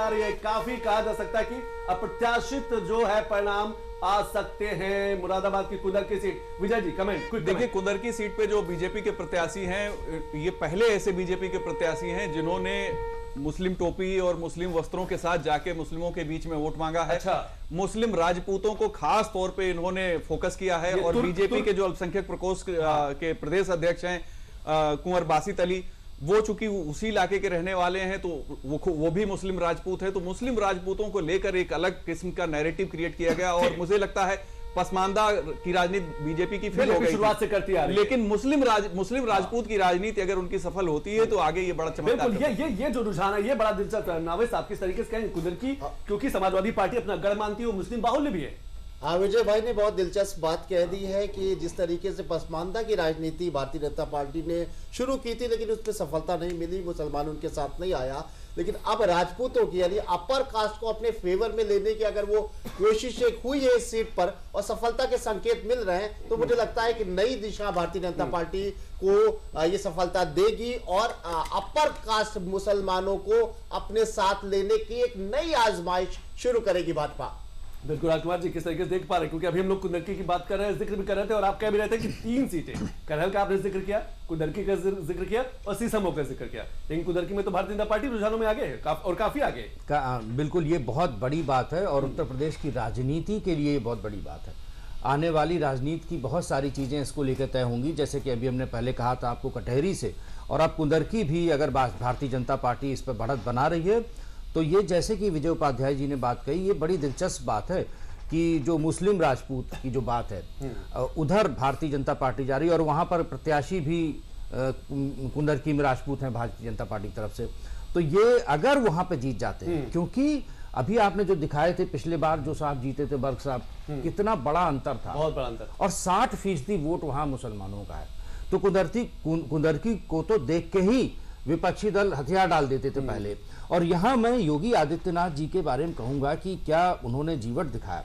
आ रही है, काफी कहा जा सकता है कि अप्रत्याशित जो है परिणाम आ सकते हैं मुरादाबाद की कुदर की सीट। विजय जी कमेंट। देखिए, कुदर की सीट पे जो बीजेपी के प्रत्याशी हैं, ये पहले ऐसे बीजेपी के प्रत्याशी हैं जिन्होंने मुस्लिम टोपी और मुस्लिम वस्त्रों के साथ जाके मुस्लिमों के बीच में वोट मांगा है। अच्छा। मुस्लिम राजपूतों को खास तौर पे इन्होंने फोकस किया है। और बीजेपी के जो अल्पसंख्यक प्रकोष्ठ के प्रदेश अध्यक्ष हैं कुंवर बासित अली, वो चूंकि उसी इलाके के रहने वाले हैं तो वो भी मुस्लिम राजपूत है, तो मुस्लिम राजपूतों को लेकर एक अलग किस्म का नैरेटिव क्रिएट किया गया। और मुझे लगता है पसमानदा की राजनीति बीजेपी की फेल हो गई शुरुआत से करती आ रही है, लेकिन मुस्लिम राजपूत की राजनीति अगर उनकी सफल होती है तो आगे ये बड़ा चमत्कार। बिल्कुल, ये जो रुझान है ये बड़ा दिलचस्प है। नावेद साहब किस तरीके से कहें कुदर की, क्योंकि समाजवादी पार्टी अपना गढ़ मानती है, वो मुस्लिम बाहुल्य भी है। हाँ, विजय भाई ने बहुत दिलचस्प बात कह दी है कि जिस तरीके से पसमानदा की राजनीति भारतीय जनता पार्टी ने शुरू की थी, लेकिन उसमें सफलता नहीं मिली, मुसलमान उनके साथ नहीं आया। लेकिन अब राजपूतों की यानी अपर कास्ट को अपने फेवर में लेने की अगर वो कोशिश हुई है इस सीट पर और सफलता के संकेत मिल रहे हैं, तो मुझे लगता है कि नई दिशा भारतीय जनता पार्टी को ये सफलता देगी और अपर कास्ट मुसलमानों को अपने साथ लेने की एक नई आजमाइश शुरू करेगी भाजपा। बिल्कुल राजकुमार जी किस तरीके से देख पा रहे हैं, क्योंकि अभी हम लोग कुदरकी की बात कर रहे हैं, जिक्र भी कर रहे थे और आप कह भी रहे थे कि 3 सीटें, करहल का आपने जिक्र किया, कुदरकी का जिक्र किया और सीसमो का जिक्र किया, लेकिन कुदरकी में तो भारतीय जनता पार्टी रुझानों में आगे है और काफी आगे। बिल्कुल, ये बहुत बड़ी बात है और उत्तर प्रदेश की राजनीति के लिए बहुत बड़ी बात है। आने वाली राजनीति की बहुत सारी चीजें इसको लेकर तय होंगी, जैसे कि अभी हमने पहले कहा था आपको कटहरी से, और अब कुदरकी भी अगर भारतीय जनता पार्टी इस पर बढ़त बना रही है, तो ये जैसे कि विजय उपाध्याय जी ने बात कही, ये बड़ी दिलचस्प बात है कि जो मुस्लिम राजपूत की जो बात है उधर भारतीय जनता पार्टी जा रही है और वहां पर प्रत्याशी भी कुदरकी में राजपूत हैं भारतीय जनता पार्टी की तरफ से। तो ये अगर वहां पे जीत जाते हैं, क्योंकि अभी आपने जो दिखाए थे पिछले बार जो साहब जीते थे बर्ग साहब, कितना बड़ा अंतर था, बहुत बड़ा अंतर, और 60% वोट वहां मुसलमानों का है। तो कुदरकी को तो देख के ही विपक्षी दल हथियार डाल देते थे पहले। और यहां मैं योगी आदित्यनाथ जी के बारे में कहूंगा कि क्या उन्होंने जीवट दिखाया,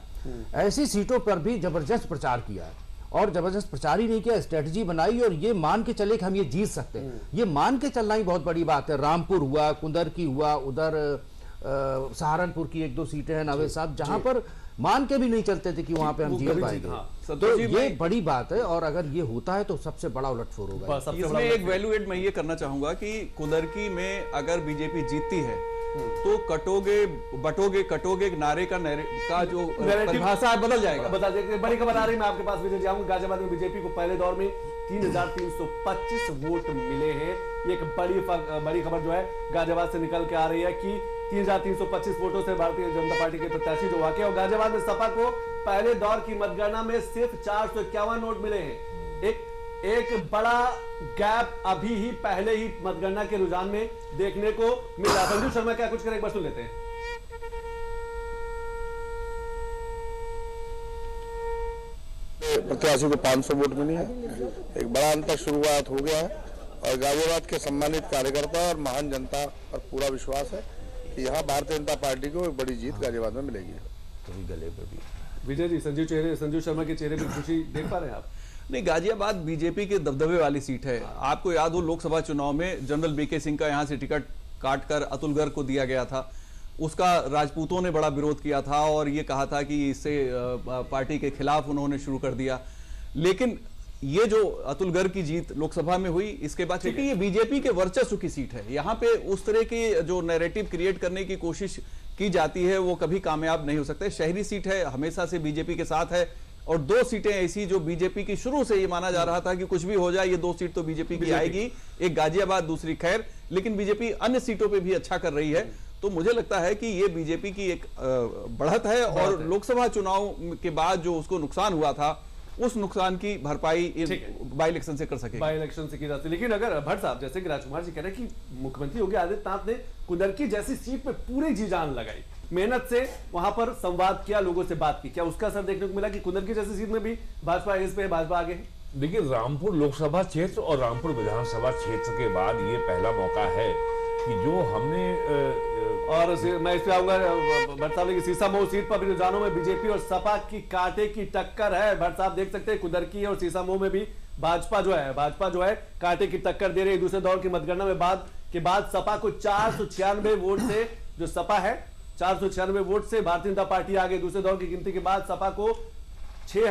ऐसी सीटों पर भी जबरदस्त प्रचार किया है, और जबरदस्त प्रचार ही नहीं किया, स्ट्रेटजी बनाई और ये मान के चले कि हम ये जीत सकते हैं। ये मान के चलना ही बहुत बड़ी बात है। रामपुर हुआ, कुदरकी हुआ, उधर सहारनपुर की 1-2 सीटें हैं नावेद साहब, जहां पर मान के भी नहीं चलते थे कि वहां पे हम जीत पाएंगे। तो ये बड़ी बात है और अगर ये होता है तो सबसे बड़ा उलटफेर होगा। इसमें एक वैल्यू एड मैं ये करना चाहूंगा कि कुदरकी में अगर बीजेपी जीतती है तो कटोगे नारे का जो परिभाषा बदल जाएगा। बता दें, बड़ी खबर आ रही है, मैं आपके पास विजय जाऊंगा। गाजियाबाद में बीजेपी को पहले दौर में 3,325 वोट मिले हैं। ये एक बड़ी खबर जो है गाजियाबाद से निकल के आ रही है कि 3,325 वोटों से भारतीय जनता पार्टी के प्रत्याशी जो वाकई, और गाजियाबाद में सपा को पहले दौर की मतगणना में सिर्फ 451 वोट मिले हैं। एक बड़ा गैप अभी ही पहले ही मतगणना के रुझान में देखने को मिला। संजू शर्मा क्या कुछ करें, एक बार सुन लेते हैं। प्रत्याशी को 500 वोट मिली है, एक बड़ा अंतर शुरुआत हो गया है और गाजियाबाद के सम्मानित कार्यकर्ता और महान जनता पर पूरा विश्वास है कि यहाँ भारतीय जनता पार्टी को एक बड़ी जीत गाजियाबाद में मिलेगी। तो गले पे भी विजय जी, संजू शर्मा के चेहरे पर खुशी देख पा रहे हैं आप? नहीं, गाजियाबाद बीजेपी के दबदबे वाली सीट है। आपको याद हो लोकसभा चुनाव में जनरल बीके सिंह का यहां से टिकट काटकर अतुल गर्ग को दिया गया था, उसका राजपूतों ने बड़ा विरोध किया था और ये कहा था कि इससे पार्टी के खिलाफ उन्होंने शुरू कर दिया। लेकिन ये जो अतुल गर्ग की जीत लोकसभा में हुई, इसके बाद क्योंकि ये बीजेपी के वर्चस्व की सीट है, यहाँ पे उस तरह की जो नैरेटिव क्रिएट करने की कोशिश की जाती है वो कभी कामयाब नहीं हो सकते। शहरी सीट है, हमेशा से बीजेपी के साथ है, और 2 सीटें ऐसी जो बीजेपी की शुरू से ये माना जा रहा था कि कुछ भी हो जाए ये 2 सीट तो बीजेपी की आएगी, एक गाजियाबाद दूसरी खैर, लेकिन बीजेपी अन्य सीटों पे भी अच्छा कर रही है। तो मुझे लगता है कि ये बीजेपी की एक बढ़त है और लोकसभा चुनाव के बाद जो उसको नुकसान हुआ था उस नुकसान की भरपाई बाई इलेक्शन से कर सके, बाई इलेक्शन से की जाती है। लेकिन अगर भट्ट साहब, जैसे कि राजकुमार जी कह रहे हैं कि मुख्यमंत्री योगी आदित्यनाथ ने कुदरकी जैसी सीट पे पूरी जी जान लगाई, मेहनत से वहां पर संवाद किया, लोगों से बात की, क्या उसका असर देखने को मिला कि कुदरकी जैसी सीट में भी भाजपा इस पे भाजपा आगे है? देखिए, रामपुर लोकसभा क्षेत्र और रामपुर विधानसभा क्षेत्र के बाद ये पहला मौका है कि जो हमने और मैं इस पे आऊंगा भट्ट साहब की सीसामऊ सीट पर भी रुझानों में बीजेपी और सपा की कांटे की टक्कर है। भट्ट साहब देख सकते हैं कुदरकी और सीसामऊ में भी भाजपा जो है कांटे की टक्कर दे रही है। दूसरे दौर की मतगणना में बाद सपा को 496 वोट से जो सपा है 496 वोट से भारतीय जनता पार्टी आगे। दूसरे दौर की गिनती के बाद सपा को 6000